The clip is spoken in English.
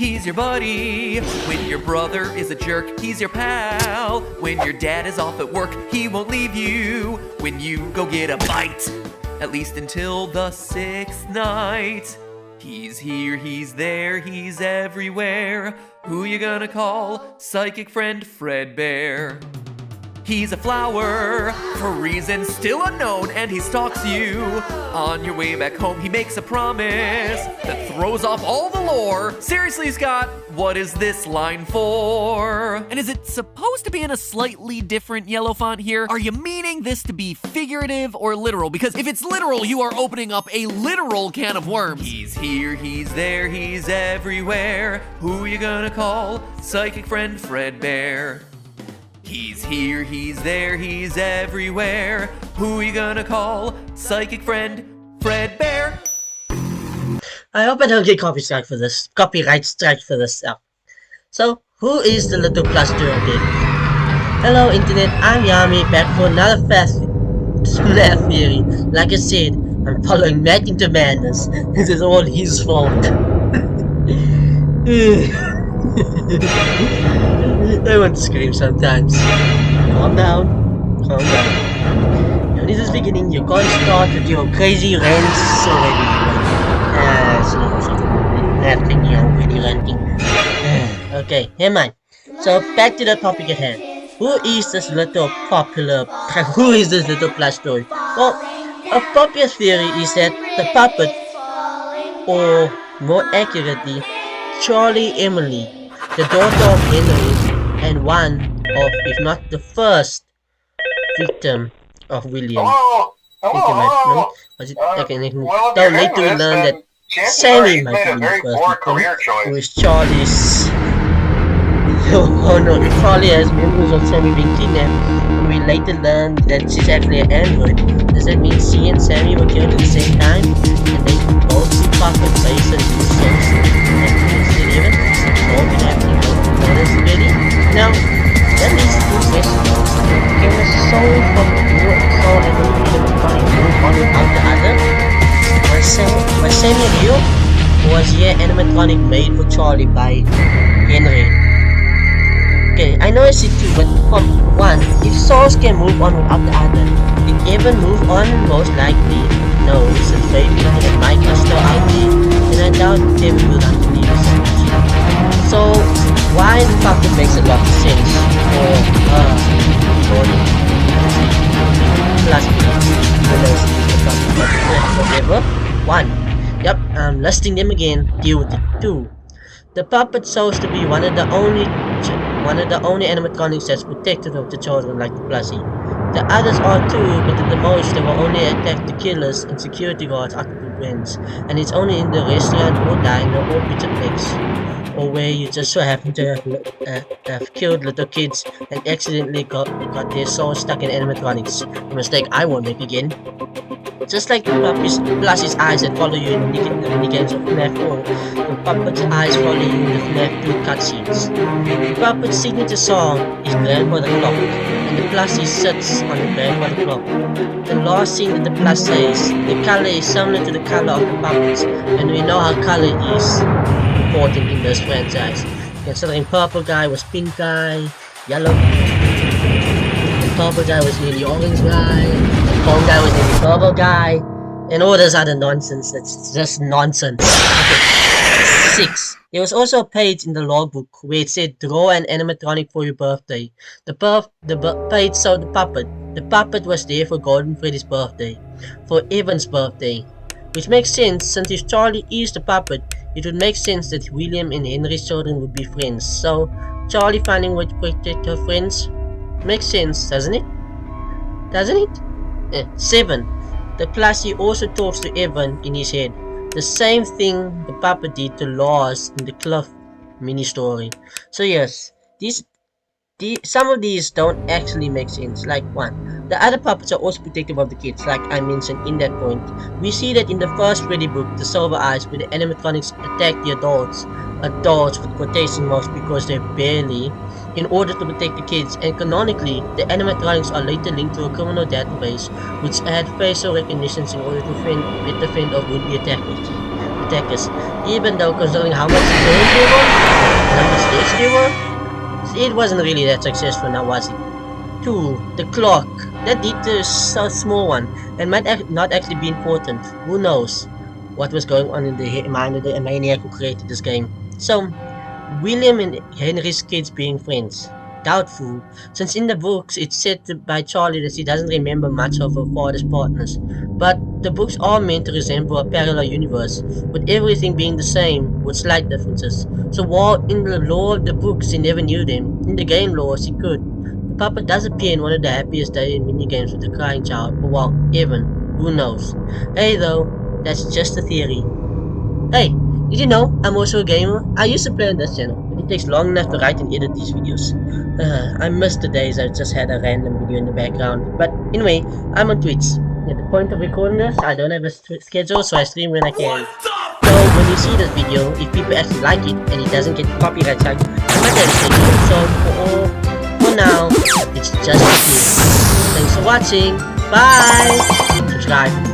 he's your buddy. When your brother is a jerk, he's your pal. When your dad is off at work, he won't leave you when you go get a bite. At least until the sixth night. He's here, he's there, he's everywhere. Who you gonna call? Psychic friend Fredbear. He's a flower, for reasons still unknown, and he stalks you. On your way back home, he makes a promise that throws off all the lore. Seriously, Scott, what is this line for? And is it supposed to be in a slightly different yellow font here? Are you meaning this to be figurative or literal? Because if it's literal, you are opening up a literal can of worms. He's here, he's there, he's everywhere. Who you gonna call? Psychic friend Fredbear. He's here, he's there, he's everywhere. Who you gonna call? Psychic friend Fredbear. I hope I don't get copyright strike for this stuff. So, who is the little plus again? Hello Internet, I'm Yami, back for another FANF theory. Like I said, I'm following Matt into madness. This is all his fault. I want to scream sometimes. Calm down. Calm down. Now this is beginning. You can't start with your crazy rants already. Nothing, you're already ranting. Okay, never mind. So back to the topic at hand. Who is this little plus toy? Well, a popular theory is that the puppet, or more accurately, Charlie Emily, the daughter of Henry, and one of, if not the first, victim of William. Hello. Don't later learn that Sammy might be the first victim, who is Charlie's. Oh no, Charlie has members of Sammy being kidnapped. We later learn that she's actually an android. Does that mean she and Sammy were killed at the same time? And they both see puppet faces in sense and things even? Or we have to know this already? Now, that leads to two questions. Can a soul from the soul and the animatronic move on without the other? Was Sammy real? Or was he an animatronic made for Charlie by Henry? Okay, I know I see two, but from one, if souls can move on without the other, did Evan move on? Most likely, no. Since Faith and Mike are still out there, and I doubt Evan will actually leave us. So, why the fuck it makes a lot of sense for plus whatever. One. Yep, I'm listing them again. Deal with it. Two. The puppet shows to be one of the only animatronics that's protective of the children, like the plushie. The others are too, but at the most they will only attack the killers and security guards after the wins, and it's only in the restaurant or diner or pizza place, or where you just so happen to have killed little kids and accidentally got their souls stuck in animatronics. A mistake I won't make again. Just like the plushie's eyes that follow you in the minigames of FNAF 4, the puppet's eyes follow you in the FNAF 2 cutscenes. The puppet's signature song is Grandpa the Clock, and the plushie sits on the Grandpa the Clock. The last scene that the plush says, the color is similar to the color of the puppets, and we know how color is important in this franchise. Considering purple guy was pink guy, yellow, the purple guy was nearly orange guy, the phone guy was nearly purple guy, and all this other nonsense. That's just nonsense. Okay. 6. There was also a page in the logbook where it said draw an animatronic for your birthday. The page showed the puppet. The puppet was there for Golden Freddy's birthday, for Evan's birthday. Which makes sense, since if Charlie is the puppet, it would make sense that William and Henry's children would be friends. So, Charlie finding a way to protect her friends makes sense, doesn't it? Doesn't it? 7. The plushie also talks to Evan in his head. The same thing the puppet did to Lars in the Cliff mini-story. So yes, some of these don't actually make sense. Like 1. The other puppets are also protective of the kids, like I mentioned in that point. We see that in the first Freddy book, The Silver Eyes, where the animatronics attack the adults with quotation marks because they're barely, in order to protect the kids, and canonically, the animatronics are later linked to a criminal database which add facial recognitions in order to better fend off would-be attackers. Even though considering how much games there were, and how much days there were, it wasn't really that successful now, was it? 2. The clock. That detail is a small one, and might not actually be important. Who knows what was going on in the mind of the maniac who created this game. So, William and Henry's kids being friends. Doubtful, since in the books it's said by Charlie that he doesn't remember much of her father's partners. But the books are meant to resemble a parallel universe, with everything being the same, with slight differences. So while in the lore of the books he never knew them, in the game lore he could. The puppet does appear in one of the happiest day minigames with the crying child, but well, even, who knows. Hey though, that's just a theory. Hey, did you know I'm also a gamer? I used to play on this channel, but it takes long enough to write and edit these videos. I miss the days I just had a random video in the background. But anyway, I'm on Twitch. At the point of recording this, I don't have a schedule, so I stream when I can. So when you see this video, if people actually like it and it doesn't get copyright strike, I might have a schedule. So for now, it's just a theory. Thanks for watching. Bye. Subscribe.